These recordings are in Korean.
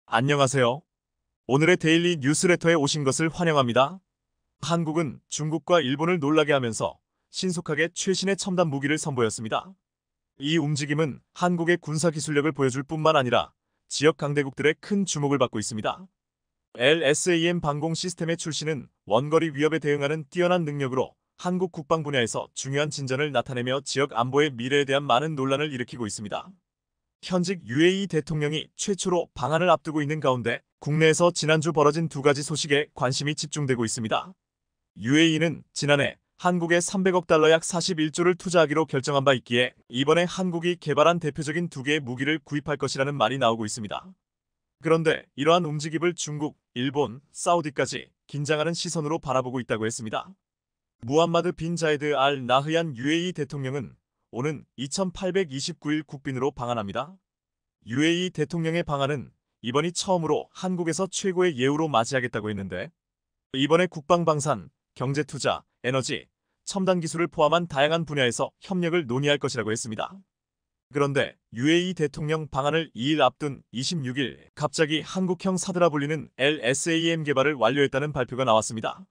안녕하세요. 오늘의 데일리 뉴스레터에 오신 것을 환영합니다. 한국은 중국과 일본을 놀라게 하면서 신속하게 최신의 첨단 무기를 선보였습니다. 이 움직임은 한국의 군사 기술력을 보여줄 뿐만 아니라 지역 강대국들의 큰 주목을 받고 있습니다. LSAM 방공 시스템의 출시는 원거리 위협에 대응하는 뛰어난 능력으로 한국 국방 분야에서 중요한 진전을 나타내며 지역 안보의 미래에 대한 많은 논란을 일으키고 있습니다. 현직 UAE 대통령이 최초로 방한을 앞두고 있는 가운데 국내에서 지난주 벌어진 두 가지 소식에 관심이 집중되고 있습니다. UAE는 지난해 한국에 300억 달러 약 41조를 투자하기로 결정한 바 있기에 이번에 한국이 개발한 대표적인 두 개의 무기를 구입할 것이라는 말이 나오고 있습니다. 그런데 이러한 움직임을 중국, 일본, 사우디까지 긴장하는 시선으로 바라보고 있다고 했습니다. 무함마드 빈 자이드 알 나흐얀 UAE 대통령은 오는 2829일 국빈으로 방한합니다. UAE 대통령의 방한은 이번이 처음으로 한국에서 최고의 예우로 맞이하겠다고 했는데 이번에 국방방산, 경제투자, 에너지, 첨단 기술을 포함한 다양한 분야에서 협력을 논의할 것이라고 했습니다. 그런데 UAE 대통령 방한을 2일 앞둔 26일 갑자기 한국형 사드라 불리는 LSAM 개발을 완료했다는 발표가 나왔습니다.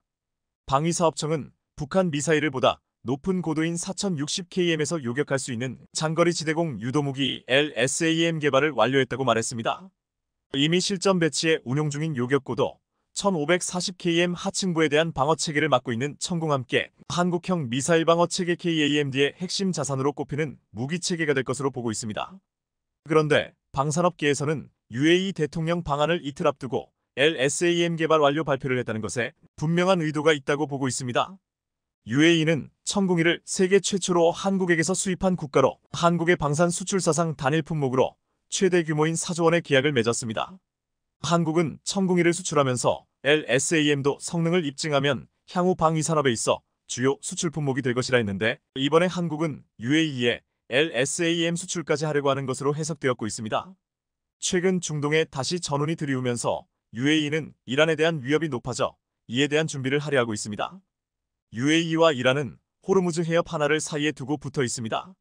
방위사업청은 북한 미사일을 보다 높은 고도인 4060km에서 요격할 수 있는 장거리 지대공 유도무기 LSAM 개발을 완료했다고 말했습니다. 이미 실전 배치에 운용 중인 요격고도 1540km 하층부에 대한 방어체계를 맡고 있는 천궁 함께 한국형 미사일 방어체계 KAMD의 핵심 자산으로 꼽히는 무기체계가 될 것으로 보고 있습니다. 그런데 방산업계에서는 UAE 대통령 방한을 이틀 앞두고 LSAM 개발 완료 발표를 했다는 것에 분명한 의도가 있다고 보고 있습니다. UAE는 천궁이를 세계 최초로 한국에게서 수입한 국가로 한국의 방산 수출 사상 단일 품목으로 최대 규모인 4조 원의 계약을 맺었습니다. 한국은 천궁이를 수출하면서 LSAM도 성능을 입증하면 향후 방위 산업에 있어 주요 수출 품목이 될 것이라 했는데 이번에 한국은 UAE에 LSAM 수출까지 하려고 하는 것으로 해석되었고 있습니다. 최근 중동에 다시 전운이 들이우면서 UAE는 이란에 대한 위협이 높아져 이에 대한 준비를 하려 하고 있습니다. UAE와 이란은 호르무즈 해협 하나를 사이에 두고 붙어 있습니다.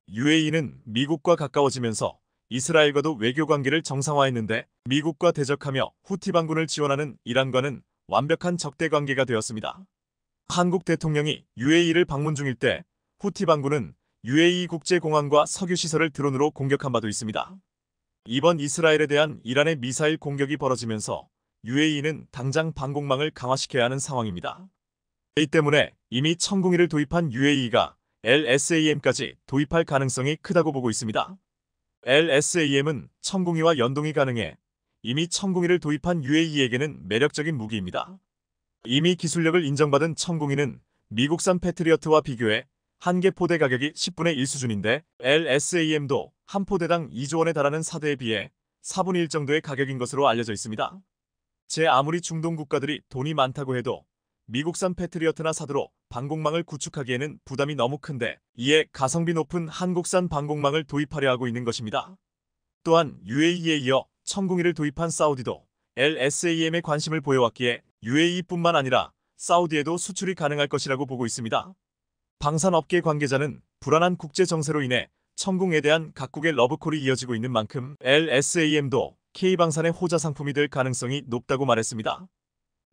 UAE는 미국과 가까워지면서 이스라엘과도 외교 관계를 정상화했는데 미국과 대적하며 후티 반군을 지원하는 이란과는 완벽한 적대 관계가 되었습니다. 한국 대통령이 UAE를 방문 중일 때 후티 반군은 UAE 국제공항과 석유시설을 드론으로 공격한 바도 있습니다. 이번 이스라엘에 대한 이란의 미사일 공격이 벌어지면서 UAE는 당장 방공망을 강화시켜야 하는 상황입니다. 이 때문에 이미 천궁이를 도입한 UAE가 LSAM까지 도입할 가능성이 크다고 보고 있습니다. LSAM은 천궁이와 연동이 가능해 이미 천궁이를 도입한 UAE에게는 매력적인 무기입니다. 이미 기술력을 인정받은 천궁이는 미국산 패트리어트와 비교해 한 개 포대 가격이 10분의 1 수준인데 LSAM도 한 포대당 2조 원에 달하는 사드에 비해 4분의 1 정도의 가격인 것으로 알려져 있습니다. 제 아무리 중동 국가들이 돈이 많다고 해도 미국산 패트리어트나 사드로 방공망을 구축하기에는 부담이 너무 큰데 이에 가성비 높은 한국산 방공망을 도입하려 하고 있는 것입니다. 또한 UAE에 이어 천궁이를 도입한 사우디도 LSAM에 관심을 보여왔기에 UAE뿐만 아니라 사우디에도 수출이 가능할 것이라고 보고 있습니다. 방산업계 관계자는 불안한 국제 정세로 인해 천궁에 대한 각국의 러브콜이 이어지고 있는 만큼 LSAM도 K방산의 호자 상품이 될 가능성이 높다고 말했습니다.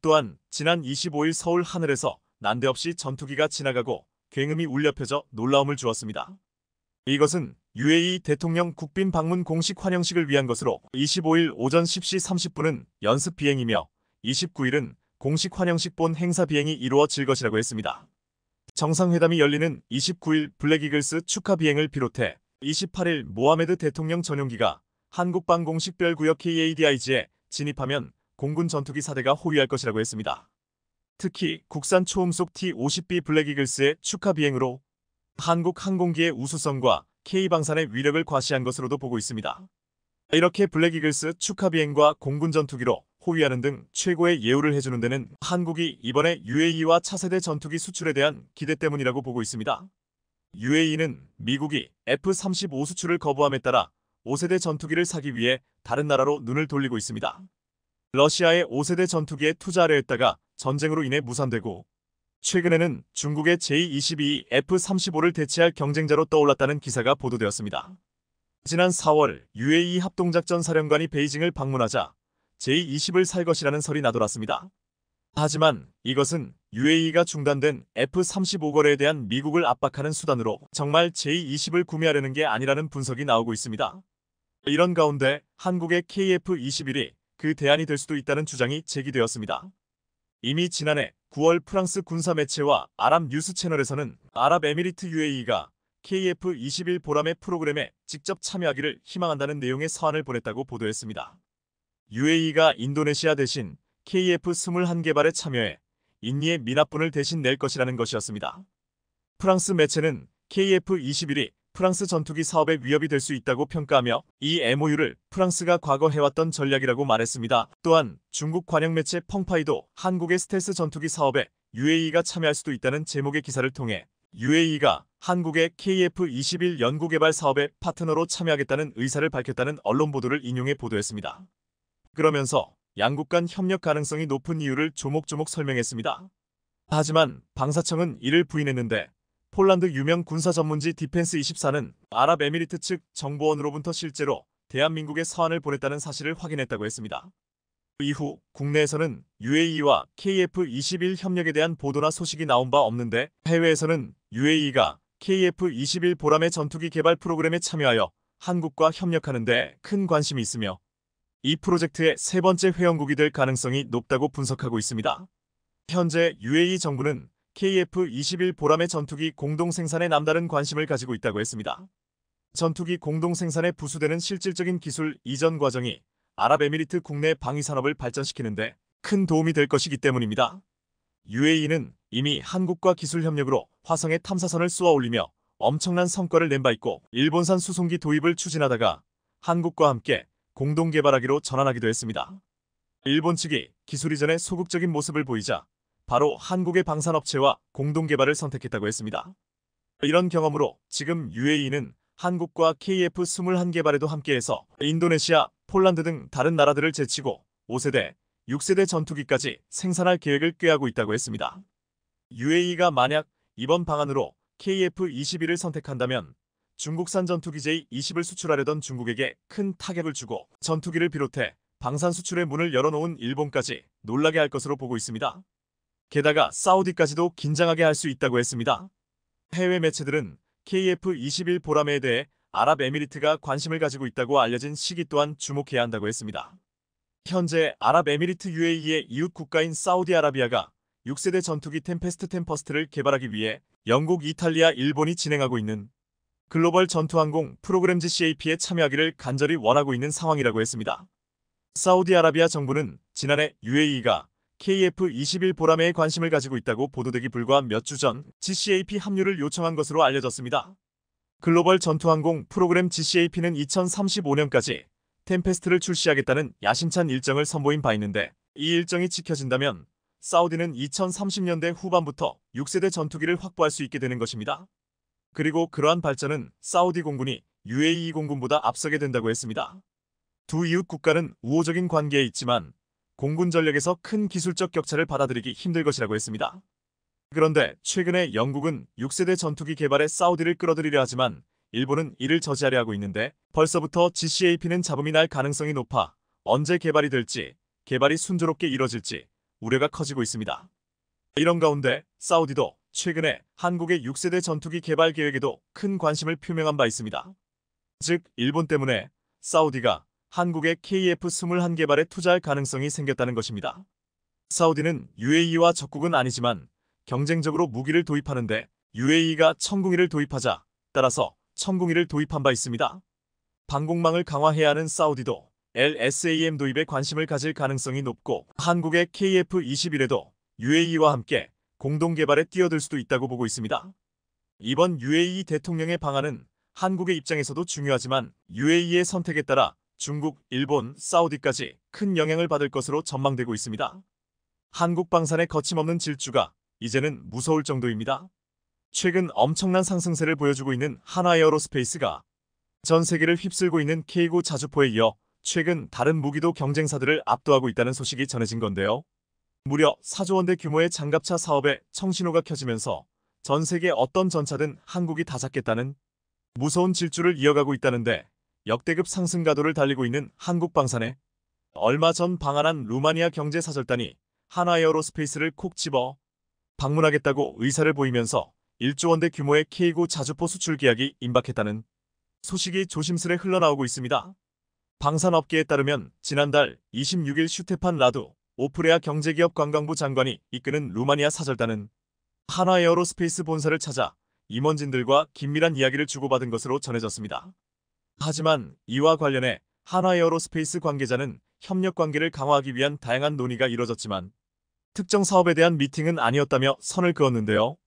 또한 지난 25일 서울 하늘에서 난데없이 전투기가 지나가고 굉음이 울려 펴져 놀라움을 주었습니다. 이것은 UAE 대통령 국빈 방문 공식 환영식을 위한 것으로 25일 오전 10시 30분은 연습 비행이며 29일은 공식 환영식 본 행사 비행이 이루어질 것이라고 했습니다. 정상회담이 열리는 29일 블랙이글스 축하 비행을 비롯해 28일 모하메드 대통령 전용기가 한국방 공식별구역 KADIG에 진입하면 공군 전투기 4대가 호위할 것이라고 했습니다. 특히 국산 초음속 T-50B 블랙이글스의 축하 비행으로 한국 항공기의 우수성과 K방산의 위력을 과시한 것으로도 보고 있습니다. 이렇게 블랙이글스 축하 비행과 공군 전투기로 호위하는 등 최고의 예우를 해주는 데는 한국이 이번에 UAE와 차세대 전투기 수출에 대한 기대 때문이라고 보고 있습니다. UAE는 미국이 F-35 수출을 거부함에 따라 5세대 전투기를 사기 위해 다른 나라로 눈을 돌리고 있습니다. 러시아의 5세대 전투기에 투자하려 했다가 전쟁으로 인해 무산되고 최근에는 중국의 J-22 F-35를 대체할 경쟁자로 떠올랐다는 기사가 보도되었습니다. 지난 4월 UAE 합동작전사령관이 베이징을 방문하자 J-20을 살 것이라는 설이 나돌았습니다. 하지만 이것은 UAE가 중단된 F-35 거래에 대한 미국을 압박하는 수단으로 정말 J-20을 구매하려는 게 아니라는 분석이 나오고 있습니다. 이런 가운데 한국의 KF-21이 그 대안이 될 수도 있다는 주장이 제기되었습니다. 이미 지난해 9월 프랑스 군사 매체와 아랍 뉴스 채널에서는 아랍에미리트 UAE가 KF-21 보람의 프로그램에 직접 참여하기를 희망한다는 내용의 서한을 보냈다고 보도했습니다. UAE가 인도네시아 대신 KF-21 개발에 참여해 인니의 미납분을 대신 낼 것이라는 것이었습니다. 프랑스 매체는 KF-21이 프랑스 전투기 사업에 위협이 될 수 있다고 평가하며 이 MOU를 프랑스가 과거 해왔던 전략이라고 말했습니다. 또한 중국 관영 매체 펑파이도 한국의 스텔스 전투기 사업에 UAE가 참여할 수도 있다는 제목의 기사를 통해 UAE가 한국의 KF-21 연구개발 사업의 파트너로 참여하겠다는 의사를 밝혔다는 언론 보도를 인용해 보도했습니다. 그러면서 양국 간 협력 가능성이 높은 이유를 조목조목 설명했습니다. 하지만 방사청은 이를 부인했는데 폴란드 유명 군사 전문지 디펜스24는 아랍에미리트 측 정보원으로부터 실제로 대한민국에 서한을 보냈다는 사실을 확인했다고 했습니다. 이후 국내에서는 UAE와 KF-21 협력에 대한 보도나 소식이 나온 바 없는데 해외에서는 UAE가 KF-21 보람의 전투기 개발 프로그램에 참여하여 한국과 협력하는 데 큰 관심이 있으며 이 프로젝트의 세 번째 회원국이 될 가능성이 높다고 분석하고 있습니다. 현재 UAE 정부는 KF-21 보람의 전투기 공동 생산에 남다른 관심을 가지고 있다고 했습니다. 전투기 공동 생산에 부수되는 실질적인 기술 이전 과정이 아랍에미리트 국내 방위산업을 발전시키는데 큰 도움이 될 것이기 때문입니다. UAE는 이미 한국과 기술 협력으로 화성에 탐사선을 쏘아 올리며 엄청난 성과를 낸 바 있고 일본산 수송기 도입을 추진하다가 한국과 함께 공동 개발하기로 전환하기도 했습니다. 일본 측이 기술 이전에 소극적인 모습을 보이자 바로 한국의 방산업체와 공동 개발을 선택했다고 했습니다. 이런 경험으로 지금 UAE는 한국과 KF-21 개발에도 함께해서 인도네시아, 폴란드 등 다른 나라들을 제치고 5세대, 6세대 전투기까지 생산할 계획을 꾀하고 있다고 했습니다. UAE가 만약 이번 방안으로 KF-21을 선택한다면 중국산 전투기 J-20을 수출하려던 중국에게 큰 타격을 주고 전투기를 비롯해 방산 수출의 문을 열어놓은 일본까지 놀라게 할 것으로 보고 있습니다. 게다가 사우디까지도 긴장하게 할 수 있다고 했습니다. 해외 매체들은 KF-21 보람에 대해 아랍에미리트가 관심을 가지고 있다고 알려진 시기 또한 주목해야 한다고 했습니다. 현재 아랍에미리트 UAE의 이웃 국가인 사우디아라비아가 6세대 전투기 템페스트 템퍼스트를 개발하기 위해 영국, 이탈리아, 일본이 진행하고 있는 글로벌 전투항공 프로그램 GCAP에 참여하기를 간절히 원하고 있는 상황이라고 했습니다. 사우디아라비아 정부는 지난해 UAE가 KF-21 보람에 관심을 가지고 있다고 보도되기 불과 몇 주 전 GCAP 합류를 요청한 것으로 알려졌습니다. 글로벌 전투항공 프로그램 GCAP는 2035년까지 템페스트를 출시하겠다는 야심찬 일정을 선보인 바 있는데 이 일정이 지켜진다면 사우디는 2030년대 후반부터 6세대 전투기를 확보할 수 있게 되는 것입니다. 그리고 그러한 발전은 사우디 공군이 UAE 공군보다 앞서게 된다고 했습니다. 두 이웃 국가는 우호적인 관계에 있지만 공군 전력에서 큰 기술적 격차를 받아들이기 힘들 것이라고 했습니다. 그런데 최근에 영국은 6세대 전투기 개발에 사우디를 끌어들이려 하지만 일본은 이를 저지하려 하고 있는데 벌써부터 GCAP는 잡음이 날 가능성이 높아 언제 개발이 될지, 개발이 순조롭게 이뤄질지 우려가 커지고 있습니다. 이런 가운데 사우디도 최근에 한국의 6세대 전투기 개발 계획에도 큰 관심을 표명한 바 있습니다. 즉 일본 때문에 사우디가 한국의 KF-21 개발에 투자할 가능성이 생겼다는 것입니다. 사우디는 UAE와 적국은 아니지만 경쟁적으로 무기를 도입하는데 UAE가 천궁이를 도입하자 따라서 천궁이를 도입한 바 있습니다. 방공망을 강화해야 하는 사우디도 LSAM 도입에 관심을 가질 가능성이 높고 한국의 KF-21에도 UAE와 함께 공동 개발에 뛰어들 수도 있다고 보고 있습니다. 이번 UAE 대통령의 방안은 한국의 입장에서도 중요하지만 UAE의 선택에 따라 중국, 일본, 사우디까지 큰 영향을 받을 것으로 전망되고 있습니다. 한국 방산의 거침없는 질주가 이제는 무서울 정도입니다. 최근 엄청난 상승세를 보여주고 있는 한화에어로스페이스가 전 세계를 휩쓸고 있는 K9 자주포에 이어 최근 다른 무기도 경쟁사들을 압도하고 있다는 소식이 전해진 건데요. 무려 4조 원대 규모의 장갑차 사업에 청신호가 켜지면서 전 세계 어떤 전차든 한국이 다 잡겠다는 무서운 질주를 이어가고 있다는데 역대급 상승 가도를 달리고 있는 한국 방산에 얼마 전 방한한 루마니아 경제사절단이 한화에어로스페이스를 콕 집어 방문하겠다고 의사를 보이면서 1조 원대 규모의 K9 자주포 수출 계약이 임박했다는 소식이 조심스레 흘러나오고 있습니다. 방산업계에 따르면 지난달 26일 슈테판 라두 오프레아 경제기업 관광부 장관이 이끄는 루마니아 사절단은 한화에어로스페이스 본사를 찾아 임원진들과 긴밀한 이야기를 주고받은 것으로 전해졌습니다. 하지만 이와 관련해 한화에어로스페이스 관계자는 협력 관계를 강화하기 위한 다양한 논의가 이뤄졌지만 특정 사업에 대한 미팅은 아니었다며 선을 그었는데요.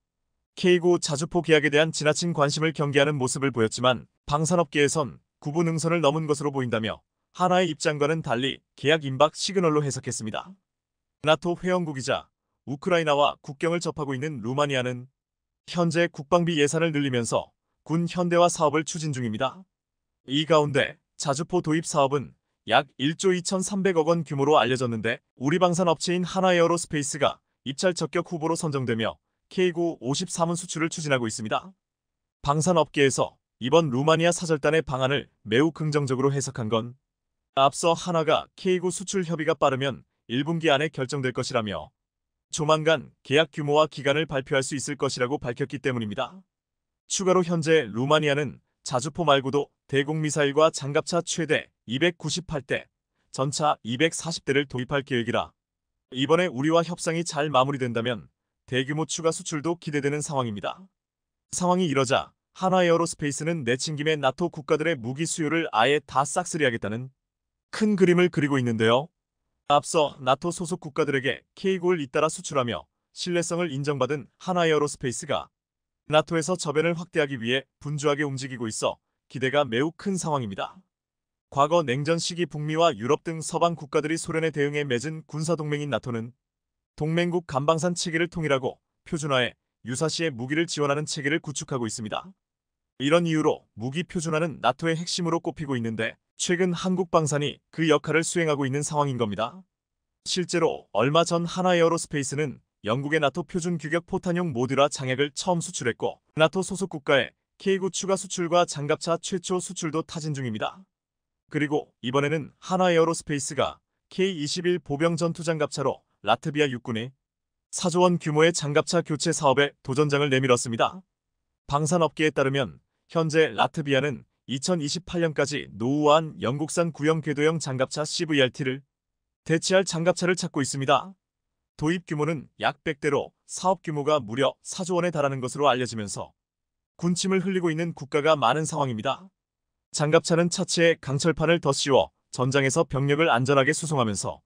K9 자주포 계약에 대한 지나친 관심을 경계하는 모습을 보였지만 방산업계에선 구분응선을 넘은 것으로 보인다며 한화의 입장과는 달리 계약 임박 시그널로 해석했습니다. 나토 회원국이자 우크라이나와 국경을 접하고 있는 루마니아는 현재 국방비 예산을 늘리면서 군 현대화 사업을 추진 중입니다. 이 가운데 자주포 도입 사업은 약 1조 2,300억 원 규모로 알려졌는데 우리 방산 업체인 한화에어로스페이스가 입찰 적격 후보로 선정되며 K9 54문 수출을 추진하고 있습니다. 방산업계에서 이번 루마니아 사절단의 방안을 매우 긍정적으로 해석한 건 앞서 한화가 K9 수출 협의가 빠르면 1분기 안에 결정될 것이라며 조만간 계약 규모와 기간을 발표할 수 있을 것이라고 밝혔기 때문입니다. 추가로 현재 루마니아는 자주포 말고도 대공미사일과 장갑차 최대 298대, 전차 240대를 도입할 계획이라 이번에 우리와 협상이 잘 마무리된다면 대규모 추가 수출도 기대되는 상황입니다. 상황이 이러자 한화에어로스페이스는 내친김에 나토 국가들의 무기 수요를 아예 다 싹쓸이하겠다는 큰 그림을 그리고 있는데요. 앞서 나토 소속 국가들에게 K9를 잇따라 수출하며 신뢰성을 인정받은 한화에어로스페이스가 나토에서 저변을 확대하기 위해 분주하게 움직이고 있어 기대가 매우 큰 상황입니다. 과거 냉전 시기 북미와 유럽 등 서방 국가들이 소련에 대응해 맺은 군사동맹인 나토는 동맹국 감방산 체계를 통일하고 표준화해 유사시에 무기를 지원하는 체계를 구축하고 있습니다. 이런 이유로 무기 표준화는 나토의 핵심으로 꼽히고 있는데 최근 한국 방산이 그 역할을 수행하고 있는 상황인 겁니다. 실제로 얼마 전 한화에어로스페이스는 영국의 나토 표준 규격 포탄용 모듈화 장약을 처음 수출했고 나토 소속 국가에 K9 추가 수출과 장갑차 최초 수출도 타진 중입니다. 그리고 이번에는 한화에어로스페이스가 K21 보병 전투장갑차로 라트비아 육군에 4조 원 규모의 장갑차 교체 사업에 도전장을 내밀었습니다. 방산업계에 따르면 현재 라트비아는 2028년까지 노후화한 영국산 구형 궤도형 장갑차 CVRT를 대체할 장갑차를 찾고 있습니다. 도입 규모는 약 100대로 사업 규모가 무려 4조 원에 달하는 것으로 알려지면서 군침을 흘리고 있는 국가가 많은 상황입니다. 장갑차는 차체에 강철판을 더 씌워 전장에서 병력을 안전하게 수송하면서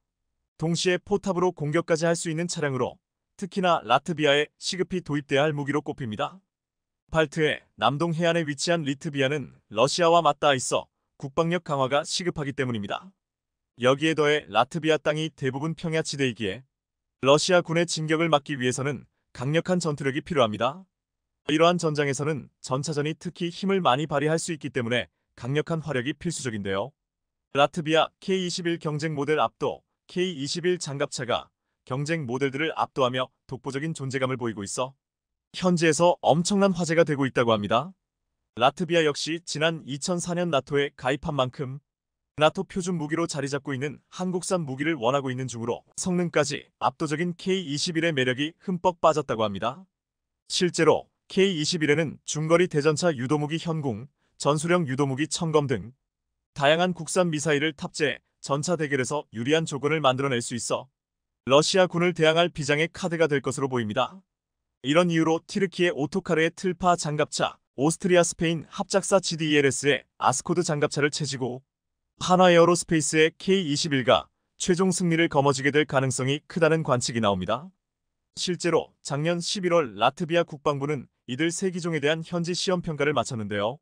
동시에 포탑으로 공격까지 할 수 있는 차량으로 특히나 라트비아에 시급히 도입돼야 할 무기로 꼽힙니다. 발트해 남동 해안에 위치한 리트비아는 러시아와 맞닿아 있어 국방력 강화가 시급하기 때문입니다. 여기에 더해 라트비아 땅이 대부분 평야지대이기에 러시아 군의 진격을 막기 위해서는 강력한 전투력이 필요합니다. 이러한 전장에서는 전차전이 특히 힘을 많이 발휘할 수 있기 때문에 강력한 화력이 필수적인데요. 라트비아 K21 경쟁 모델 압도 K21 장갑차가 경쟁 모델들을 압도하며 독보적인 존재감을 보이고 있어 현지에서 엄청난 화제가 되고 있다고 합니다. 라트비아 역시 지난 2004년 나토에 가입한 만큼 나토 표준 무기로 자리 잡고 있는 한국산 무기를 원하고 있는 중으로 성능까지 압도적인 K21의 매력이 흠뻑 빠졌다고 합니다. 실제로 K21에는 중거리 대전차 유도무기 현궁, 전술형 유도무기 청검 등 다양한 국산 미사일을 탑재해 전차 대결에서 유리한 조건을 만들어낼 수 있어 러시아 군을 대항할 비장의 카드가 될 것으로 보입니다. 이런 이유로 티르키의 오토카르의 틀파 장갑차, 오스트리아 스페인 합작사 GDELS의 아스코드 장갑차를 채지고 한화에어로스페이스의 K21가 최종 승리를 거머쥐게 될 가능성이 크다는 관측이 나옵니다. 실제로 작년 11월 라트비아 국방부는 이들 세 기종에 대한 현지 시험 평가를 마쳤는데요.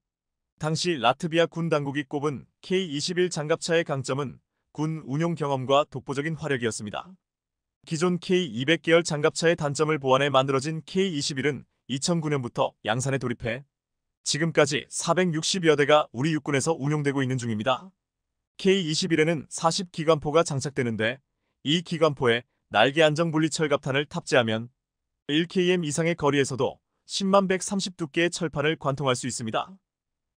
당시 라트비아 군 당국이 꼽은 K21 장갑차의 강점은 군 운용 경험과 독보적인 화력이었습니다. 기존 K200 계열 장갑차의 단점을 보완해 만들어진 K21은 2009년부터 양산에 돌입해 지금까지 460여 대가 우리 육군에서 운용되고 있는 중입니다. K21에는 40기관포가 장착되는데 이 기관포에 날개 안정 분리 철갑탄을 탑재하면 1km 이상의 거리에서도 10만 130두께의 철판을 관통할 수 있습니다.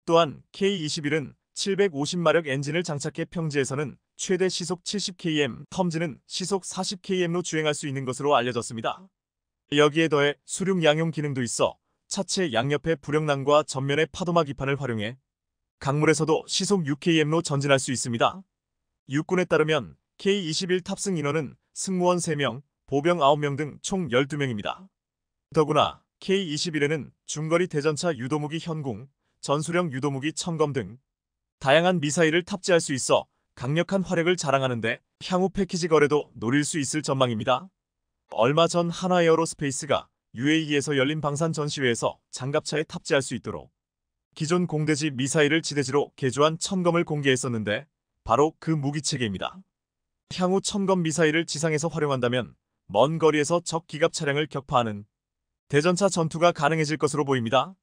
또한 K21은 750마력 엔진을 장착해 평지에서는 최대 시속 70km, 텀지는 시속 40km로 주행할 수 있는 것으로 알려졌습니다. 여기에 더해 수륙 양용 기능도 있어 차체 양옆의 부력난과 전면의 파도막 기판을 활용해 강물에서도 시속 6km로 전진할 수 있습니다. 육군에 따르면 K-21 탑승 인원은 승무원 3명, 보병 9명 등 총 12명입니다. 더구나 K-21에는 중거리 대전차 유도무기 현궁, 전술형 유도무기 천검 등 다양한 미사일을 탑재할 수 있어 강력한 화력을 자랑하는데 향후 패키지 거래도 노릴 수 있을 전망입니다. 얼마 전 한화에어로스페이스가 UAE에서 열린 방산 전시회에서 장갑차에 탑재할 수 있도록 기존 공대지 미사일을 지대지로 개조한 천검을 공개했었는데 바로 그 무기체계입니다. 향후 천검 미사일을 지상에서 활용한다면 먼 거리에서 적 기갑 차량을 격파하는 대전차 전투가 가능해질 것으로 보입니다.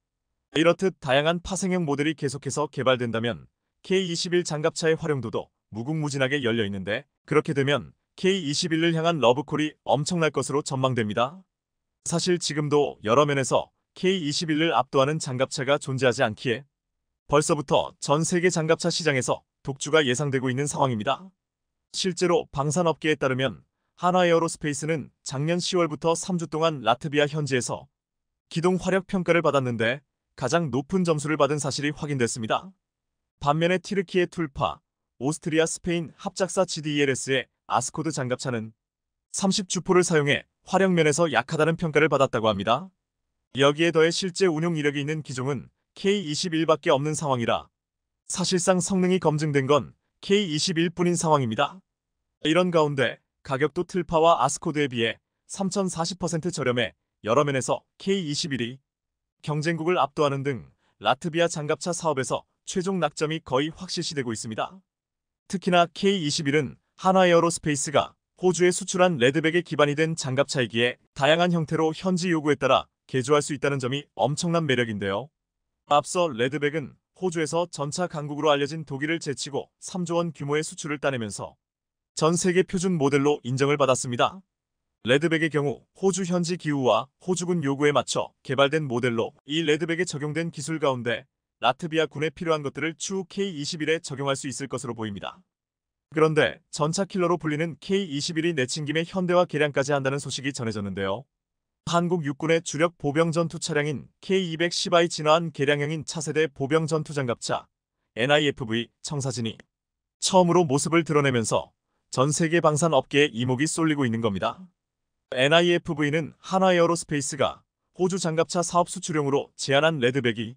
이렇듯 다양한 파생형 모델이 계속해서 개발된다면 K-21 장갑차의 활용도도 무궁무진하게 열려있는데 그렇게 되면 K-21을 향한 러브콜이 엄청날 것으로 전망됩니다. 사실 지금도 여러 면에서 K-21을 압도하는 장갑차가 존재하지 않기에 벌써부터 전 세계 장갑차 시장에서 독주가 예상되고 있는 상황입니다. 실제로 방산업계에 따르면 한화에어로스페이스는 작년 10월부터 3주 동안 라트비아 현지에서 기동 화력 평가를 받았는데 가장 높은 점수를 받은 사실이 확인됐습니다. 반면에 튀르키예 툴파, 오스트리아 스페인 합작사 GDELS의 아스코드 장갑차는 30주포를 사용해 화력면에서 약하다는 평가를 받았다고 합니다. 여기에 더해 실제 운용 이력이 있는 기종은 K-21밖에 없는 상황이라 사실상 성능이 검증된 건 K-21뿐인 상황입니다. 이런 가운데 가격도 틀파와 아스코드에 비해 3,040% 저렴해 여러 면에서 K-21이 경쟁국을 압도하는 등 라트비아 장갑차 사업에서 최종 낙점이 거의 확실시되고 있습니다. 특히나 K-21은 한화에어로스페이스가 호주에 수출한 레드백에 기반이 된 장갑차이기에 다양한 형태로 현지 요구에 따라 개조할 수 있다는 점이 엄청난 매력인데요. 앞서 레드백은 호주에서 전차 강국으로 알려진 독일을 제치고 3조 원 규모의 수출을 따내면서 전 세계 표준 모델로 인정을 받았습니다. 레드백의 경우 호주 현지 기후와 호주군 요구에 맞춰 개발된 모델로 이 레드백에 적용된 기술 가운데 라트비아 군에 필요한 것들을 추후 K-21에 적용할 수 있을 것으로 보입니다. 그런데 전차 킬러로 불리는 K-21이 내친 김에 현대화 개량까지 한다는 소식이 전해졌는데요. 한국 육군의 주력 보병 전투 차량인 K-210I 진화한 개량형인 차세대 보병 전투 장갑차 NIFV 청사진이 처음으로 모습을 드러내면서 전 세계 방산 업계에 이목이 쏠리고 있는 겁니다. NIFV는 한화에어로스페이스가 호주 장갑차 사업 수출용으로 제안한 레드백이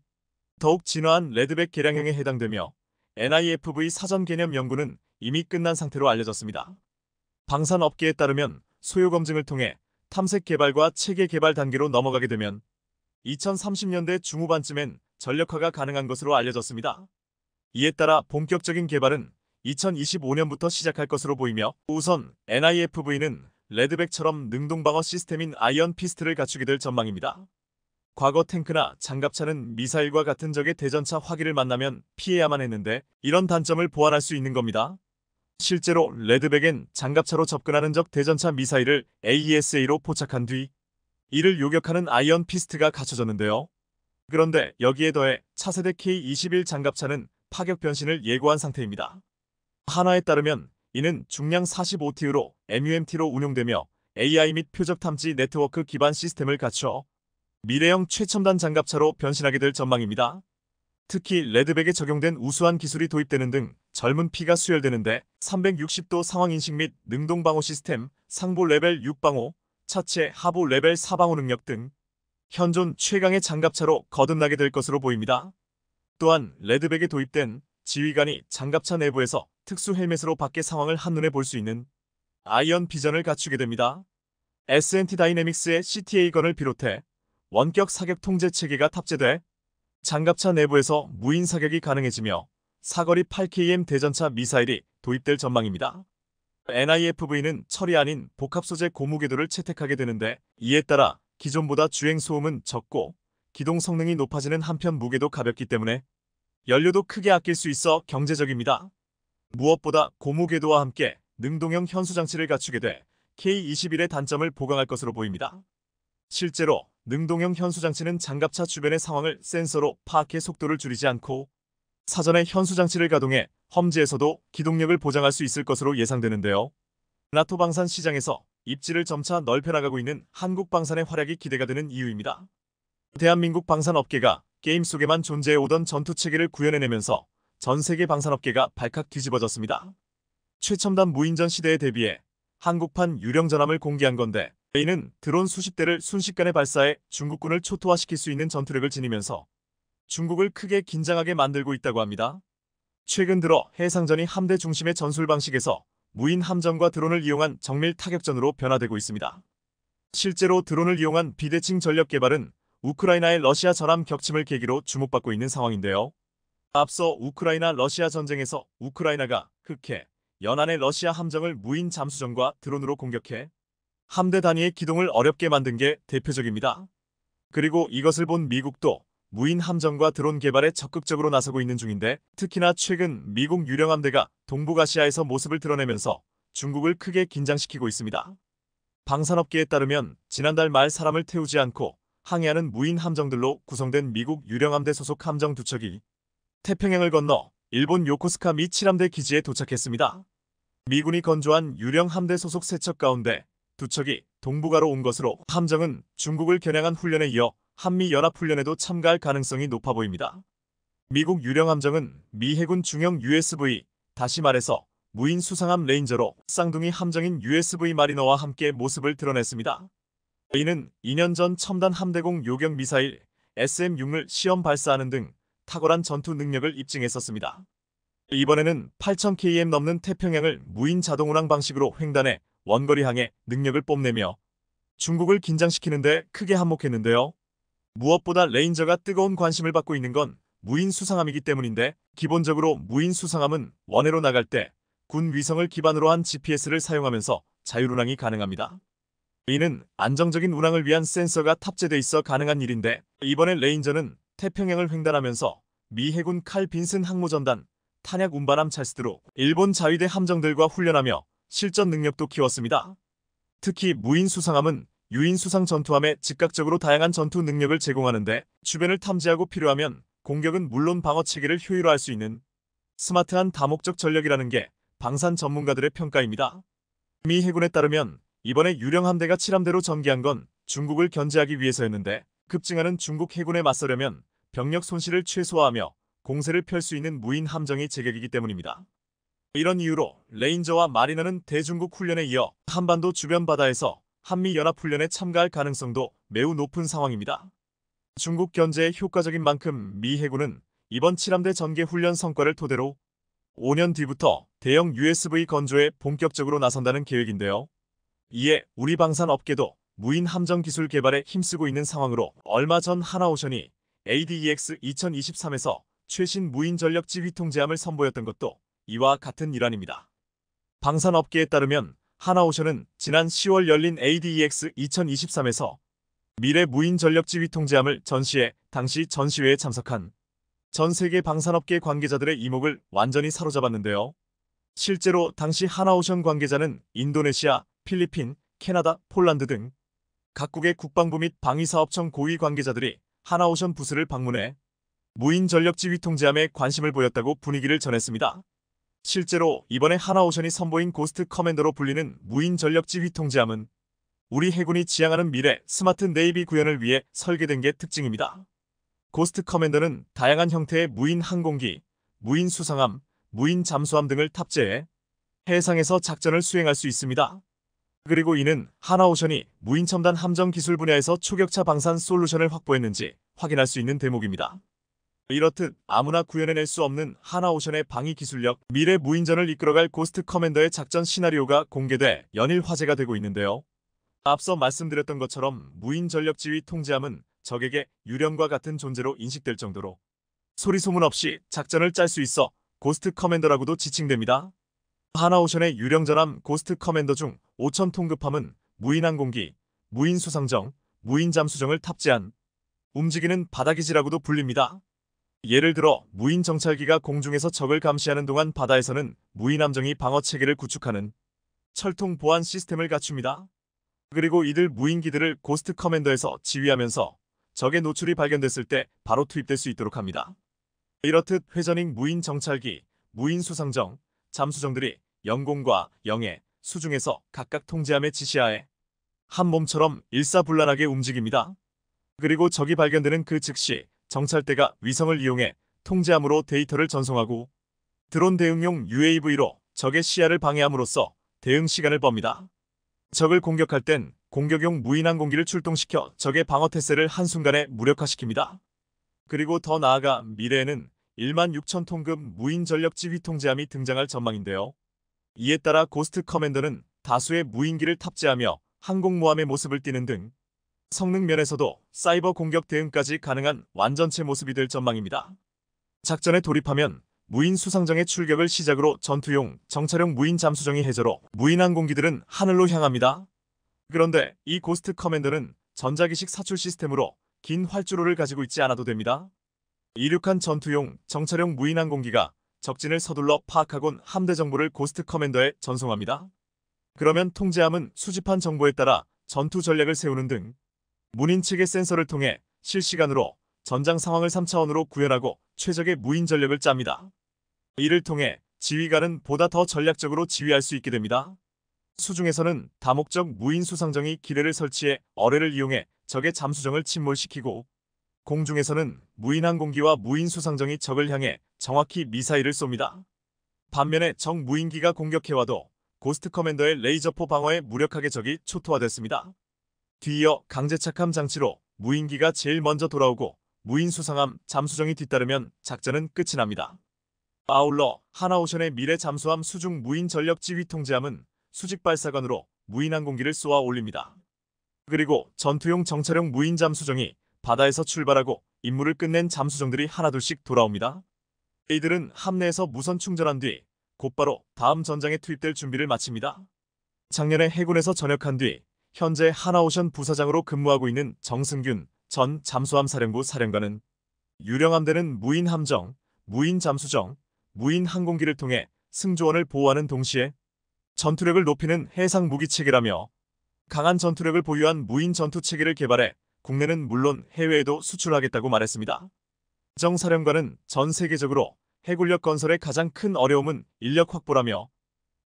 더욱 진화한 레드백 개량형에 해당되며 NIFV 사전 개념 연구는 이미 끝난 상태로 알려졌습니다. 방산 업계에 따르면 소요 검증을 통해 탐색 개발과 체계 개발 단계로 넘어가게 되면 2030년대 중후반쯤엔 전력화가 가능한 것으로 알려졌습니다. 이에 따라 본격적인 개발은 2025년부터 시작할 것으로 보이며 우선 NIFV는 레드백처럼 능동방어 시스템인 아이언 피스트를 갖추게 될 전망입니다. 과거 탱크나 장갑차는 미사일과 같은 적의 대전차 화기를 만나면 피해야만 했는데 이런 단점을 보완할 수 있는 겁니다. 실제로 레드백엔 장갑차로 접근하는 적 대전차 미사일을 AESA로 포착한 뒤 이를 요격하는 아이언 피스트가 갖춰졌는데요. 그런데 여기에 더해 차세대 K-21 장갑차는 파격 변신을 예고한 상태입니다. 한화에 따르면 이는 중량 45T로 MUMT로 운용되며 AI 및 표적 탐지 네트워크 기반 시스템을 갖춰 미래형 최첨단 장갑차로 변신하게 될 전망입니다. 특히 레드백에 적용된 우수한 기술이 도입되는 등 젊은 피가 수혈되는데 360도 상황인식 및 능동방어 시스템, 상부 레벨 6방어, 차체 하부 레벨 4방어 능력 등 현존 최강의 장갑차로 거듭나게 될 것으로 보입니다. 또한 레드백에 도입된 지휘관이 장갑차 내부에서 특수 헬멧으로 밖의 상황을 한눈에 볼 수 있는 아이언 비전을 갖추게 됩니다. S&T 다이내믹스의 CTA-건을 비롯해 원격 사격 통제 체계가 탑재돼 장갑차 내부에서 무인 사격이 가능해지며 사거리 8km 대전차 미사일이 도입될 전망입니다. NIFV는 철이 아닌 복합 소재 고무 궤도를 채택하게 되는데 이에 따라 기존보다 주행 소음은 적고 기동 성능이 높아지는 한편 무게도 가볍기 때문에 연료도 크게 아낄 수 있어 경제적입니다. 무엇보다 고무 궤도와 함께 능동형 현수 장치를 갖추게 돼 K-21의 단점을 보강할 것으로 보입니다. 실제로 능동형 현수 장치는 장갑차 주변의 상황을 센서로 파악해 속도를 줄이지 않고 사전에 현수 장치를 가동해 험지에서도 기동력을 보장할 수 있을 것으로 예상되는데요. 나토 방산 시장에서 입지를 점차 넓혀나가고 있는 한국 방산의 활약이 기대가 되는 이유입니다. 대한민국 방산업계가 게임 속에만 존재해오던 전투체계를 구현해내면서 전 세계 방산업계가 발칵 뒤집어졌습니다. 최첨단 무인전 시대에 대비해 한국판 유령 전함을 공개한 건데, 이는 드론 수십 대를 순식간에 발사해 중국군을 초토화시킬 수 있는 전투력을 지니면서 중국을 크게 긴장하게 만들고 있다고 합니다. 최근 들어 해상전이 함대 중심의 전술 방식에서 무인 함정과 드론을 이용한 정밀 타격전으로 변화되고 있습니다. 실제로 드론을 이용한 비대칭 전력 개발은 우크라이나의 러시아 전함 격침을 계기로 주목받고 있는 상황인데요. 앞서 우크라이나 러시아 전쟁에서 우크라이나가 흑해, 연안의 러시아 함정을 무인 잠수정과 드론으로 공격해 함대 단위의 기동을 어렵게 만든 게 대표적입니다. 그리고 이것을 본 미국도 무인 함정과 드론 개발에 적극적으로 나서고 있는 중인데, 특히나 최근 미국 유령 함대가 동북아시아에서 모습을 드러내면서 중국을 크게 긴장시키고 있습니다. 방산업계에 따르면 지난달 말 사람을 태우지 않고 항해하는 무인 함정들로 구성된 미국 유령 함대 소속 함정 두 척이 태평양을 건너 일본 요코스카 미 7함대 기지에 도착했습니다. 미군이 건조한 유령 함대 소속 세 척 가운데 두 척이 동북아로 온 것으로 함정은 중국을 겨냥한 훈련에 이어 한미연합훈련에도 참가할 가능성이 높아 보입니다. 미국 유령 함정은 미 해군 중형 USV, 다시 말해서 무인 수상함 레인저로 쌍둥이 함정인 USV 마리너와 함께 모습을 드러냈습니다. 이는 2년 전 첨단 함대공 요격 미사일 SM-6을 시험 발사하는 등 탁월한 전투 능력을 입증했었습니다. 이번에는 8000km 넘는 태평양을 무인 자동운항 방식으로 횡단해 원거리 항해 능력을 뽐내며 중국을 긴장시키는데 크게 한몫했는데요. 무엇보다 레인저가 뜨거운 관심을 받고 있는 건 무인 수상함이기 때문인데, 기본적으로 무인 수상함은 원해로 나갈 때 군 위성을 기반으로 한 GPS를 사용하면서 자율운항이 가능합니다. 이는 안정적인 운항을 위한 센서가 탑재돼 있어 가능한 일인데, 이번에 레인저는 태평양을 횡단하면서 미 해군 칼 빈슨 항모전단, 탄약 운반함 찰스트로 일본 자위대 함정들과 훈련하며 실전 능력도 키웠습니다. 특히 무인 수상함은 유인 수상 전투함에 즉각적으로 다양한 전투 능력을 제공하는데, 주변을 탐지하고 필요하면 공격은 물론 방어 체계를 효율화할 수 있는 스마트한 다목적 전력이라는 게 방산 전문가들의 평가입니다. 미 해군에 따르면 이번에 유령 함대가 7함대로 전개한 건 중국을 견제하기 위해서였는데, 급증하는 중국 해군에 맞서려면 병력 손실을 최소화하며 공세를 펼 수 있는 무인 함정이 제격이기 때문입니다. 이런 이유로 레인저와 마리너는 대중국 훈련에 이어 한반도 주변 바다에서 한미연합훈련에 참가할 가능성도 매우 높은 상황입니다. 중국 견제에 효과적인 만큼 미 해군은 이번 7함대 전개 훈련 성과를 토대로 5년 뒤부터 대형 USV 건조에 본격적으로 나선다는 계획인데요. 이에 우리 방산업계도 무인 함정 기술 개발에 힘쓰고 있는 상황으로, 얼마 전 하나오션이 ADEX 2023에서 최신 무인 전력지 휘통제함을 선보였던 것도 이와 같은 일환입니다. 방산업계에 따르면 하나오션은 지난 10월 열린 ADEX 2023에서 미래 무인 전력지 휘통제함을 전시해 당시 전시회에 참석한 전 세계 방산업계 관계자들의 이목을 완전히 사로잡았는데요. 실제로 당시 하나오션 관계자는 인도네시아, 필리핀, 캐나다, 폴란드 등 각국의 국방부 및 방위사업청 고위 관계자들이 하나오션 부스를 방문해 무인 전력지 휘통제함에 관심을 보였다고 분위기를 전했습니다. 실제로 이번에 하나오션이 선보인 고스트 커맨더로 불리는 무인 전력지 휘통제함은 우리 해군이 지향하는 미래 스마트 네이비 구현을 위해 설계된 게 특징입니다. 고스트 커맨더는 다양한 형태의 무인 항공기, 무인 수상함, 무인 잠수함 등을 탑재해 해상에서 작전을 수행할 수 있습니다. 그리고 이는 하나오션이 무인 첨단 함정 기술 분야에서 초격차 방산 솔루션을 확보했는지 확인할 수 있는 대목입니다. 이렇듯 아무나 구현해낼 수 없는 하나오션의 방위 기술력, 미래 무인전을 이끌어갈 고스트 커맨더의 작전 시나리오가 공개돼 연일 화제가 되고 있는데요. 앞서 말씀드렸던 것처럼 무인 전력 지휘 통제함은 적에게 유령과 같은 존재로 인식될 정도로 소리 소문 없이 작전을 짤 수 있어 고스트 커맨더라고도 지칭됩니다. 하나오션의 유령 전함 고스트 커맨더 중 5천 통급함은 무인 항공기, 무인 수상정, 무인 잠수정을 탑재한 움직이는 바다기지라고도 불립니다. 예를 들어 무인 정찰기가 공중에서 적을 감시하는 동안 바다에서는 무인 함정이 방어 체계를 구축하는 철통 보안 시스템을 갖춥니다. 그리고 이들 무인기들을 고스트 커맨더에서 지휘하면서 적의 노출이 발견됐을 때 바로 투입될 수 있도록 합니다. 이렇듯 회전익 무인 정찰기, 무인 수상정, 잠수정들이 영공과 영해, 수중에서 각각 통제함의 지시하에 한 몸처럼 일사불란하게 움직입니다. 그리고 적이 발견되는 그 즉시 정찰대가 위성을 이용해 통제함으로 데이터를 전송하고 드론 대응용 UAV로 적의 시야를 방해함으로써 대응 시간을 멉니다. 적을 공격할 땐 공격용 무인 항공기를 출동시켜 적의 방어 태세를 한순간에 무력화시킵니다. 그리고 더 나아가 미래에는 16,000톤급 무인 전력지 휘통제함이 등장할 전망인데요. 이에 따라 고스트 커맨더는 다수의 무인기를 탑재하며 항공모함의 모습을 띠는 등 성능 면에서도 사이버 공격 대응까지 가능한 완전체 모습이 될 전망입니다. 작전에 돌입하면 무인 수상정의 출격을 시작으로 전투용, 정찰용 무인 잠수정이 해저로 무인 항공기들은 하늘로 향합니다. 그런데 이 고스트 커맨더는 전자기식 사출 시스템으로 긴 활주로를 가지고 있지 않아도 됩니다. 이륙한 전투용, 정찰용 무인 항공기가 적진을 서둘러 파악하곤 함대 정보를 고스트 커맨더에 전송합니다. 그러면 통제함은 수집한 정보에 따라 전투 전략을 세우는 등 문인 측의 센서를 통해 실시간으로 전장 상황을 3차원으로 구현하고 최적의 무인 전력을 짭니다. 이를 통해 지휘관은 보다 더 전략적으로 지휘할 수 있게 됩니다. 수중에서는 다목적 무인 수상정이 기뢰를 설치해 어뢰를 이용해 적의 잠수정을 침몰시키고 공중에서는 무인 항공기와 무인 수상정이 적을 향해 정확히 미사일을 쏩니다. 반면에 적 무인기가 공격해와도 고스트 커맨더의 레이저포 방어에 무력하게 적이 초토화됐습니다. 뒤이어 강제 착함 장치로 무인기가 제일 먼저 돌아오고 무인 수상함, 잠수정이 뒤따르면 작전은 끝이 납니다. 아울러 하나오션의 미래 잠수함 수중 무인 전력 지휘 통제함은 수직 발사관으로 무인 항공기를 쏘아 올립니다. 그리고 전투용 정찰용 무인 잠수정이 바다에서 출발하고 임무를 끝낸 잠수정들이 하나둘씩 돌아옵니다. 이들은 함내에서 무선 충전한 뒤 곧바로 다음 전장에 투입될 준비를 마칩니다. 작년에 해군에서 전역한 뒤 현재 하나오션 부사장으로 근무하고 있는 정승균 전 잠수함 사령부 사령관은 유령함대는 무인 함정, 무인 잠수정, 무인 항공기를 통해 승조원을 보호하는 동시에 전투력을 높이는 해상 무기 체계라며 강한 전투력을 보유한 무인 전투 체계를 개발해 국내는 물론 해외에도 수출하겠다고 말했습니다. 정 사령관은 전 세계적으로 해군력 건설의 가장 큰 어려움은 인력 확보라며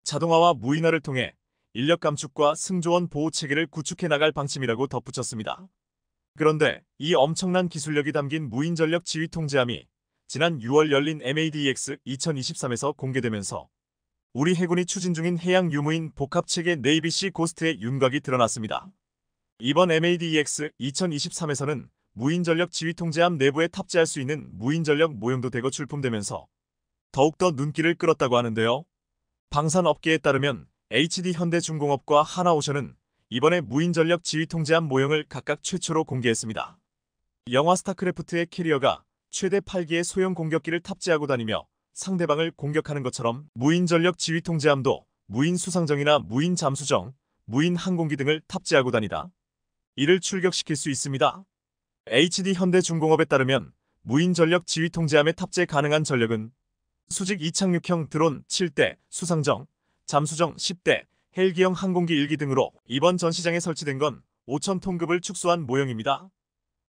자동화와 무인화를 통해 인력 감축과 승조원 보호 체계를 구축해 나갈 방침이라고 덧붙였습니다. 그런데 이 엄청난 기술력이 담긴 무인 전력 지휘 통제함이 지난 6월 열린 MADEX 2023에서 공개되면서 우리 해군이 추진 중인 해양 유무인 복합체계 네이비시 고스트의 윤곽이 드러났습니다. 이번 MADEX 2023에서는 무인 전력 지휘 통제함 내부에 탑재할 수 있는 무인 전력 모형도 대거 출품되면서 더욱더 눈길을 끌었다고 하는데요. 방산업계에 따르면 HD 현대중공업과 하나오션은 이번에 무인 전력 지휘 통제함 모형을 각각 최초로 공개했습니다. 영화 스타크래프트의 캐리어가 최대 8기의 소형 공격기를 탑재하고 다니며 상대방을 공격하는 것처럼 무인 전력 지휘 통제함도 무인 수상정이나 무인 잠수정, 무인 항공기 등을 탑재하고 다니다 이를 출격시킬 수 있습니다. HD 현대중공업에 따르면 무인 전력 지휘 통제함에 탑재 가능한 전력은 수직 이착륙형 드론 7대, 수상정, 잠수정 10대, 헬기형 항공기 1기 등으로 이번 전시장에 설치된 건 5,000톤급을 축소한 모형입니다.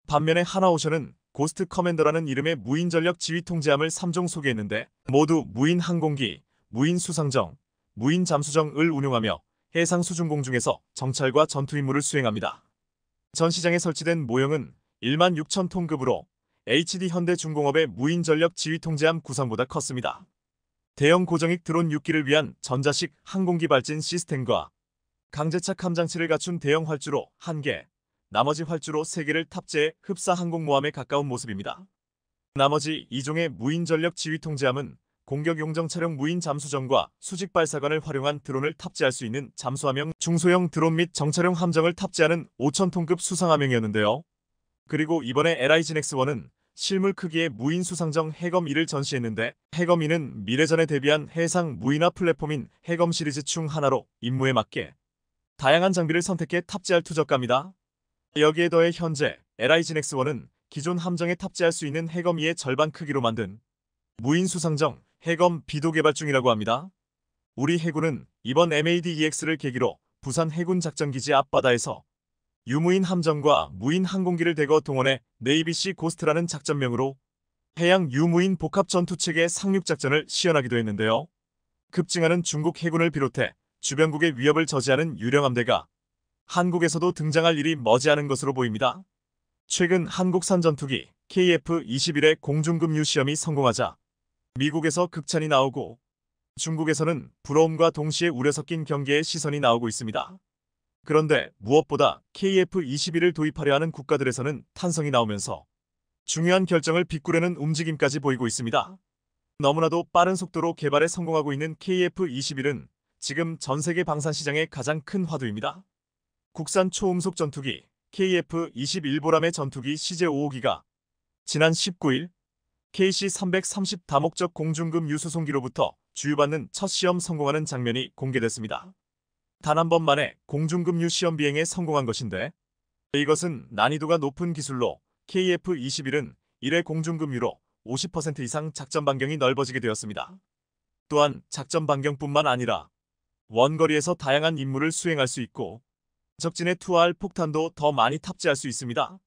반면에 하나오션은 고스트 커맨더라는 이름의 무인 전력 지휘 통제함을 3종 소개했는데 모두 무인 항공기, 무인 수상정, 무인 잠수정을 운용하며 해상 수중 공중에서 정찰과 전투 임무를 수행합니다. 전시장에 설치된 모형은 16,000톤급으로 HD 현대중공업의 무인 전력 지휘 통제함 구성보다 컸습니다. 대형 고정익 드론 6기를 위한 전자식 항공기 발진 시스템과 강제착 함장치를 갖춘 대형 활주로 1개, 나머지 활주로 3개를 탑재해 흡사 항공모함에 가까운 모습입니다. 나머지 2종의 무인 전력 지휘 통제함은 공격용 정찰용 무인 잠수정과 수직 발사관을 활용한 드론을 탑재할 수 있는 잠수함형 중소형 드론 및 정찰용 함정을 탑재하는 5,000톤급 수상함형이었는데요. 그리고 이번에 LIGNX1은 실물 크기의 무인 수상정 해검2를 전시했는데 해검2는 미래전에 대비한 해상 무인화 플랫폼인 해검 시리즈 중 하나로 임무에 맞게 다양한 장비를 선택해 탑재할 투적가입니다. 여기에 더해 현재 LIGNX1은 기존 함정에 탑재할 수 있는 해검2의 절반 크기로 만든 무인 수상정 해검2도 개발 중이라고 합니다. 우리 해군은 이번 MADEX를 계기로 부산 해군작전기지 앞바다에서 유무인 함정과 무인 항공기를 대거 동원해 네이비시 고스트라는 작전명으로 해양 유무인 복합 전투체계 상륙 작전을 시연하기도 했는데요. 급증하는 중국 해군을 비롯해 주변국의 위협을 저지하는 유령 함대가 한국에서도 등장할 일이 머지않은 것으로 보입니다. 최근 한국산 전투기 KF-21의 공중급유 시험이 성공하자 미국에서 극찬이 나오고 중국에서는 부러움과 동시에 우려 섞인 경계의 시선이 나오고 있습니다. 그런데 무엇보다 KF-21을 도입하려 하는 국가들에서는 탄성이 나오면서 중요한 결정을 비꾸려는 움직임까지 보이고 있습니다. 너무나도 빠른 속도로 개발에 성공하고 있는 KF-21은 지금 전 세계 방산 시장의 가장 큰 화두입니다. 국산 초음속 전투기 KF-21보람의 전투기 CJ-5호기가 지난 19일 KC-330 다목적 공중급 유수송기로부터 주유받는 첫 시험 성공하는 장면이 공개됐습니다. 단 한 번 만에 공중급유 시험 비행에 성공한 것인데 이것은 난이도가 높은 기술로 KF-21은 1회 공중급유로 50% 이상 작전 반경이 넓어지게 되었습니다. 또한 작전 반경뿐만 아니라 원거리에서 다양한 임무를 수행할 수 있고 적진에 투하할 폭탄도 더 많이 탑재할 수 있습니다.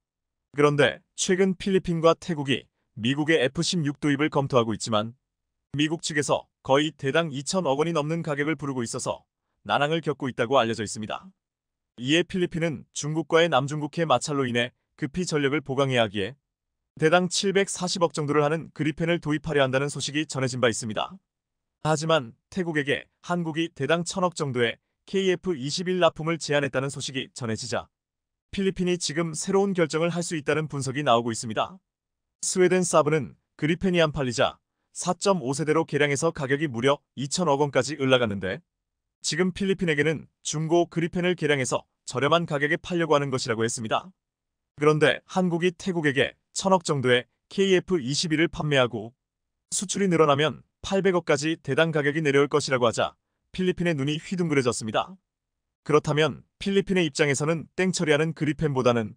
그런데 최근 필리핀과 태국이 미국의 F-16 도입을 검토하고 있지만 미국 측에서 거의 대당 2천억 원이 넘는 가격을 부르고 있어서 난항을 겪고 있다고 알려져 있습니다. 이에 필리핀은 중국과의 남중국해 마찰로 인해 급히 전력을 보강해야 하기에 대당 740억 정도를 하는 그리펜을 도입하려 한다는 소식이 전해진 바 있습니다. 하지만 태국에게 한국이 대당 1,000억 정도의 KF-21 납품을 제안했다는 소식이 전해지자 필리핀이 지금 새로운 결정을 할 수 있다는 분석이 나오고 있습니다. 스웨덴 사브는 그리펜이 안 팔리자 4.5세대로 개량해서 가격이 무려 2천억 원까지 올라갔는데 지금 필리핀에게는 중고 그리펜을 개량해서 저렴한 가격에 팔려고 하는 것이라고 했습니다. 그런데 한국이 태국에게 1,000억 정도의 KF-21을 판매하고 수출이 늘어나면 800억까지 대당 가격이 내려올 것이라고 하자 필리핀의 눈이 휘둥그레졌습니다. 그렇다면 필리핀의 입장에서는 땡처리하는 그리펜보다는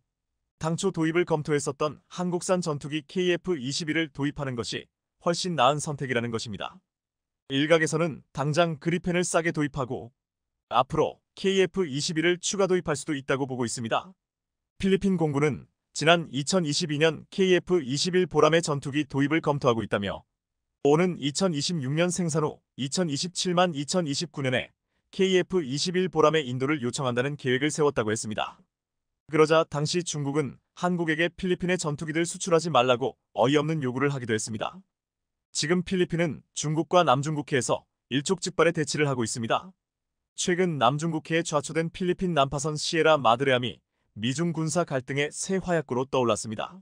당초 도입을 검토했었던 한국산 전투기 KF-21을 도입하는 것이 훨씬 나은 선택이라는 것입니다. 일각에서는 당장 그리펜을 싸게 도입하고 앞으로 KF-21을 추가 도입할 수도 있다고 보고 있습니다. 필리핀 공군은 지난 2022년 KF-21 보람의 전투기 도입을 검토하고 있다며 오는 2026년 생산 후 2027만 2029년에 KF-21 보람의 인도를 요청한다는 계획을 세웠다고 했습니다. 그러자 당시 중국은 한국에게 필리핀의 전투기들 수출하지 말라고 어이없는 요구를 하기도 했습니다. 지금 필리핀은 중국과 남중국해에서 일촉즉발의 대치를 하고 있습니다. 최근 남중국해에 좌초된 필리핀 난파선 시에라 마드레함이 미중 군사 갈등의 새 화약고로 떠올랐습니다.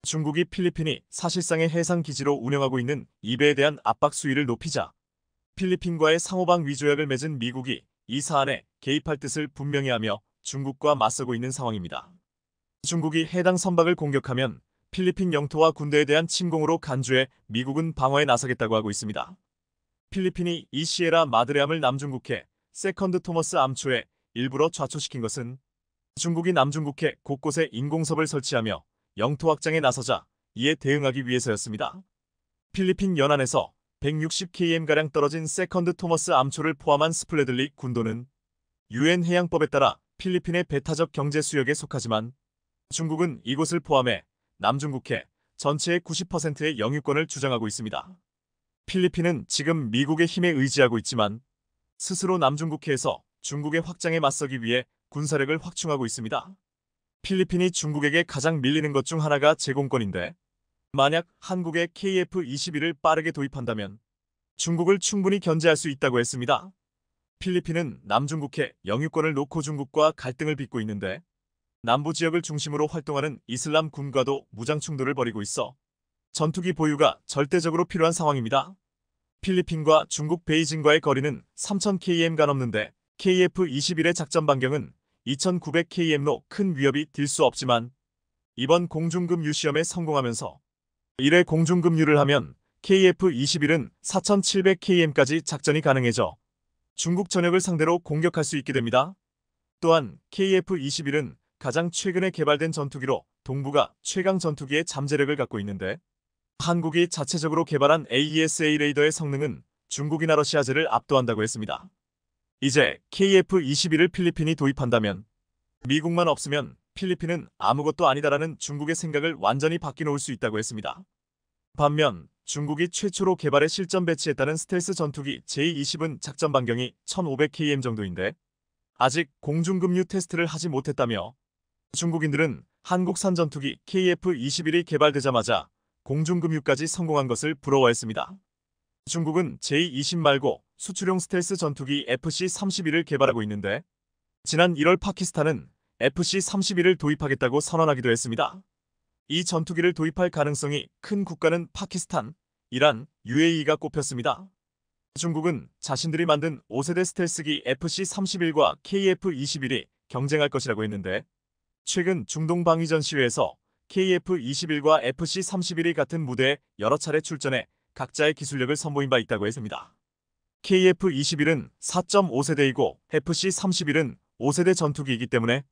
중국이 필리핀이 사실상의 해상 기지로 운영하고 있는 이베에 대한 압박 수위를 높이자 필리핀과의 상호방 위조약을 맺은 미국이 이 사안에 개입할 뜻을 분명히 하며 중국과 맞서고 있는 상황입니다. 중국이 해당 선박을 공격하면 필리핀 영토와 군대에 대한 침공으로 간주해 미국은 방어에 나서겠다고 하고 있습니다. 필리핀이 이 시에라 마드레함을 남중국해 세컨드 토머스 암초에 일부러 좌초시킨 것은 중국이 남중국해 곳곳에 인공섭을 설치하며 영토 확장에 나서자 이에 대응하기 위해서였습니다. 필리핀 연안에서 160km가량 떨어진 세컨드 토머스 암초를 포함한 스플래들리 군도는 UN 해양법에 따라 필리핀의 배타적 경제 수역에 속하지만 중국은 이곳을 포함해 남중국해 전체의 90%의 영유권을 주장하고 있습니다. 필리핀은 지금 미국의 힘에 의지하고 있지만 스스로 남중국해에서 중국의 확장에 맞서기 위해 군사력을 확충하고 있습니다. 필리핀이 중국에게 가장 밀리는 것 중 하나가 제공권인데 만약 한국의 KF-21을 빠르게 도입한다면 중국을 충분히 견제할 수 있다고 했습니다. 필리핀은 남중국해 영유권을 놓고 중국과 갈등을 빚고 있는데 남부 지역을 중심으로 활동하는 이슬람 군과도 무장 충돌을 벌이고 있어 전투기 보유가 절대적으로 필요한 상황입니다. 필리핀과 중국 베이징과의 거리는 3,000km가 넘는데 KF-21의 작전 반경은 2,900km로 큰 위협이 될 수 없지만 이번 공중급유 시험에 성공하면서 1회 공중급유를 하면 KF-21은 4,700km까지 작전이 가능해져 중국 전역을 상대로 공격할 수 있게 됩니다. 또한 KF-21은 가장 최근에 개발된 전투기로 동북아 최강 전투기의 잠재력을 갖고 있는데 한국이 자체적으로 개발한 AESA 레이더의 성능은 중국이나 러시아제를 압도한다고 했습니다. 이제 KF-21을 필리핀이 도입한다면 미국만 없으면 필리핀은 아무것도 아니다라는 중국의 생각을 완전히 바뀌어놓을 수 있다고 했습니다. 반면 중국이 최초로 개발해 실전 배치했다는 스텔스 전투기 J-20은 작전 반경이 1500km 정도인데 아직 공중급유 테스트를 하지 못했다며 중국인들은 한국산 전투기 KF-21이 개발되자마자 공중급유까지 성공한 것을 부러워했습니다. 중국은 J-20 말고 수출용 스텔스 전투기 FC-31을 개발하고 있는데 지난 1월 파키스탄은 FC-31을 도입하겠다고 선언하기도 했습니다. 이 전투기를 도입할 가능성이 큰 국가는 파키스탄, 이란, UAE가 꼽혔습니다. 중국은 자신들이 만든 5세대 스텔스기 FC-31과 KF-21이 경쟁할 것이라고 했는데 최근 중동 방위전 시위에서 KF-21과 FC-31이 같은 무대에 여러 차례 출전해 각자의 기술력을 선보인 바 있다고 했습니다. KF-21은 4.5세대이고 FC-31은 5세대 전투기이기 때문에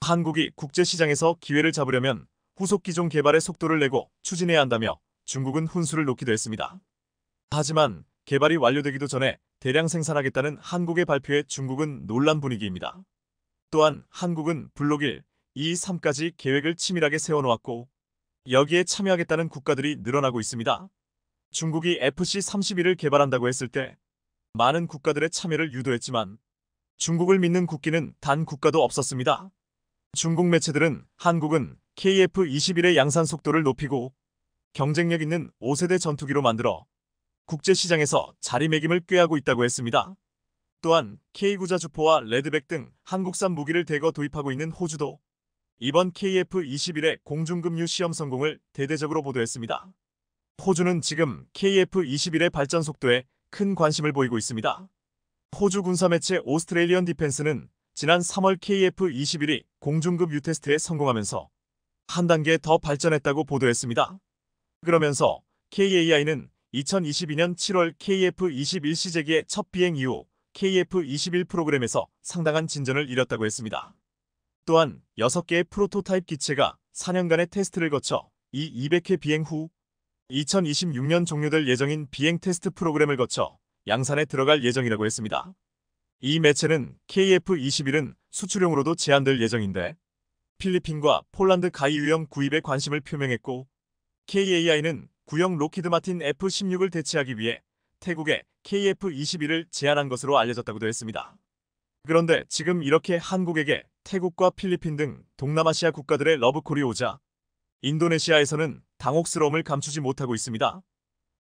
한국이 국제시장에서 기회를 잡으려면 후속 기종 개발의 속도를 내고 추진해야 한다며 중국은 훈수를 놓기도 했습니다. 하지만 개발이 완료되기도 전에 대량 생산하겠다는 한국의 발표에 중국은 놀란 분위기입니다. 또한 한국은 블록 1, 2, 3까지 계획을 치밀하게 세워놓았고 여기에 참여하겠다는 국가들이 늘어나고 있습니다. 중국이 FC-31을 개발한다고 했을 때 많은 국가들의 참여를 유도했지만 중국을 믿는 국기는 단 국가도 없었습니다. 중국 매체들은 한국은 KF-21의 양산 속도를 높이고 경쟁력 있는 5세대 전투기로 만들어 국제시장에서 자리매김을 꾀하고 있다고 했습니다. 또한 K구자 주포와 레드백 등 한국산 무기를 대거 도입하고 있는 호주도 이번 KF-21의 공중급유 시험 성공을 대대적으로 보도했습니다. 호주는 지금 KF-21의 발전 속도에 큰 관심을 보이고 있습니다. 호주 군사매체 오스트레일리언 디펜스는 지난 3월 KF-21이 공중급유 테스트에 성공하면서 한 단계 더 발전했다고 보도했습니다. 그러면서 KAI는 2022년 7월 KF-21 시제기의 첫 비행 이후 KF-21 프로그램에서 상당한 진전을 이뤘다고 했습니다. 또한 6개의 프로토타입 기체가 4년간의 테스트를 거쳐 이 200회 비행 후 2026년 종료될 예정인 비행 테스트 프로그램을 거쳐 양산에 들어갈 예정이라고 했습니다. 이 매체는 KF-21은 수출용으로도 제한될 예정인데 필리핀과 폴란드 가이 유형 구입에 관심을 표명했고 KAI는 구형 로키드 마틴 F-16을 대체하기 위해 태국에 KF-21을 제안한 것으로 알려졌다고도 했습니다. 그런데 지금 이렇게 한국에게 태국과 필리핀 등 동남아시아 국가들의 러브콜이 오자 인도네시아에서는 당혹스러움을 감추지 못하고 있습니다.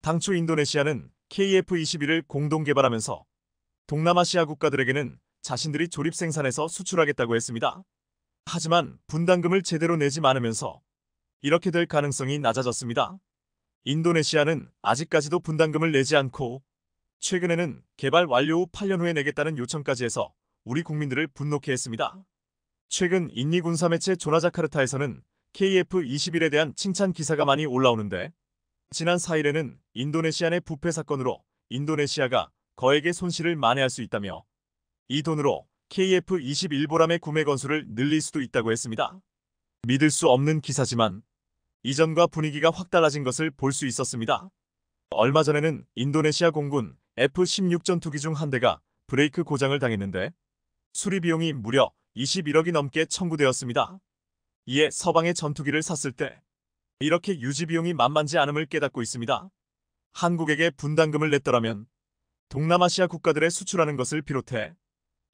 당초 인도네시아는 KF-21을 공동 개발하면서 동남아시아 국가들에게는 자신들이 조립 생산해서 수출하겠다고 했습니다. 하지만 분담금을 제대로 내지 않으면서 이렇게 될 가능성이 낮아졌습니다. 인도네시아는 아직까지도 분담금을 내지 않고 최근에는 개발 완료 후 8년 후에 내겠다는 요청까지 해서 우리 국민들을 분노케 했습니다. 최근 인니 군사매체 조나자카르타에서는 KF-21에 대한 칭찬 기사가 많이 올라오는데 지난 4일에는 인도네시아 내 부패 사건으로 인도네시아가 거액의 손실을 만회할 수 있다며 이 돈으로 KF-21보람의 구매 건수를 늘릴 수도 있다고 했습니다. 믿을 수 없는 기사지만 이전과 분위기가 확 달라진 것을 볼 수 있었습니다. 얼마 전에는 인도네시아 공군 F-16 전투기 중 한 대가 브레이크 고장을 당했는데 수리 비용이 무려 21억이 넘게 청구되었습니다. 이에 서방의 전투기를 샀을 때 이렇게 유지 비용이 만만치 않음을 깨닫고 있습니다. 한국에게 분담금을 냈더라면 동남아시아 국가들에 수출하는 것을 비롯해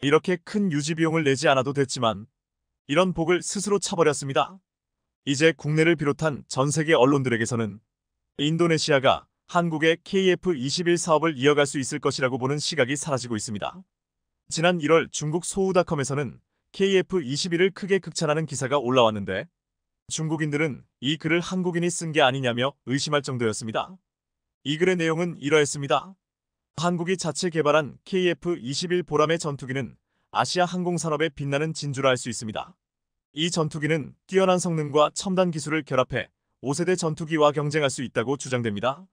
이렇게 큰 유지 비용을 내지 않아도 됐지만 이런 복을 스스로 차버렸습니다. 이제 국내를 비롯한 전 세계 언론들에게서는 인도네시아가 한국의 KF-21 사업을 이어갈 수 있을 것이라고 보는 시각이 사라지고 있습니다. 지난 1월 중국 소우닷컴에서는 KF-21을 크게 극찬하는 기사가 올라왔는데 중국인들은 이 글을 한국인이 쓴 게 아니냐며 의심할 정도였습니다. 이 글의 내용은 이러했습니다. 한국이 자체 개발한 KF-21 보람의 전투기는 아시아 항공산업의 빛나는 진주라 할 수 있습니다. 이 전투기는 뛰어난 성능과 첨단 기술을 결합해 5세대 전투기와 경쟁할 수 있다고 주장됩니다.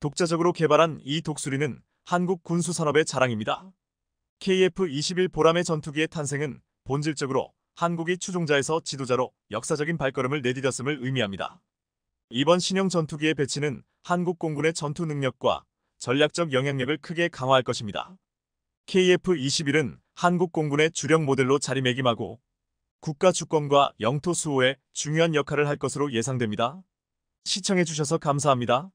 독자적으로 개발한 이 독수리는 한국 군수산업의 자랑입니다. KF-21 보람의 전투기의 탄생은 본질적으로 한국이 추종자에서 지도자로 역사적인 발걸음을 내디뎠음을 의미합니다. 이번 신형 전투기의 배치는 한국 공군의 전투 능력과 전략적 영향력을 크게 강화할 것입니다. KF-21은 한국 공군의 주력 모델로 자리매김하고 국가 주권과 영토 수호에 중요한 역할을 할 것으로 예상됩니다. 시청해주셔서 감사합니다.